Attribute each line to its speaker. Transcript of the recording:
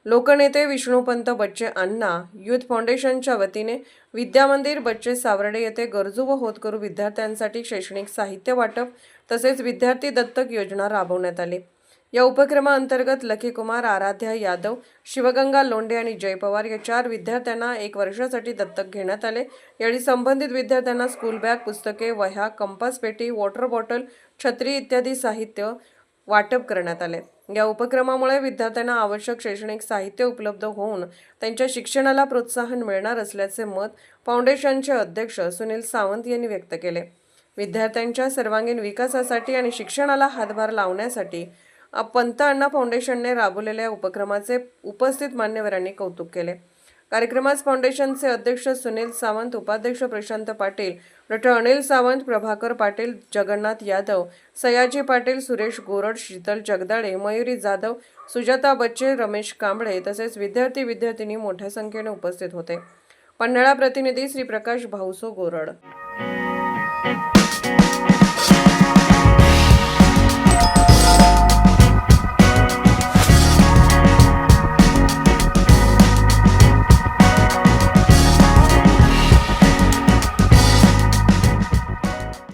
Speaker 1: लोकनेते विष्णुपंत बच्चे अण्णा युथ फाउंडेशनच्या वतीने विद्यामंदिर बच्चे सावर्डे येथे गरजू व होतकरू विद्यार्थ्यांसाठी शैक्षणिक साहित्य वाटप तसेच विद्यार्थी दत्तक योजना राबवण्यात आली। या उपक्रमाअंतर्गत लकी कुमार, आराध्या यादव, शिवगंगा लोंढे आणि जय पवार या 4 विद्यार्थ्यांना 1 वर्षासाठी दत्तक घेण्यात आले। यावेळी संबंधित विद्यार्थ्यांना स्कूल बॅग, पुस्तके, वह्या, कंपास पेटी, वॉटर बॉटल, छत्री इत्यादी साहित्य वाटप करण्यात आले। या उपक्रमामुळे विद्यार्थ्यांना आवश्यक शैक्षणिक साहित्य उपलब्ध होऊन त्यांच्या शिक्षणाला प्रोत्साहन मिळणार असल्याचे मत फाउंडेशनचे अध्यक्ष सुनील सावंत यांनी व्यक्त केले। विद्यार्थ्यांच्या सर्वांगीण विकासासाठी आणि शिक्षणाला हातभार लावण्यासाठी पंत अण्णा फाउंडेशनने राबवलेल्या उपक्रमाचे उपस्थित मान्यवरांनी कौतुक केले। कार्यक्रमात फाउंडेशनचे अध्यक्ष सुनील सावंत, उपाध्यक्ष प्रशांत पाटील, डॉ. अनिल सावंत, प्रभाकर पाटील, जगन्नाथ यादव, सयाजी पाटील, सुरेश गोरड, शीतल जगदाळे, मयुरी जाधव, सुजाता बच्चे, रमेश कांबळे तसेच विद्यार्थी-विद्यार्थिनी मोठ्या संख्येने उपस्थित होते। पन्हाळा प्रतिनिधी श्री प्रकाश भाऊसो गोरड।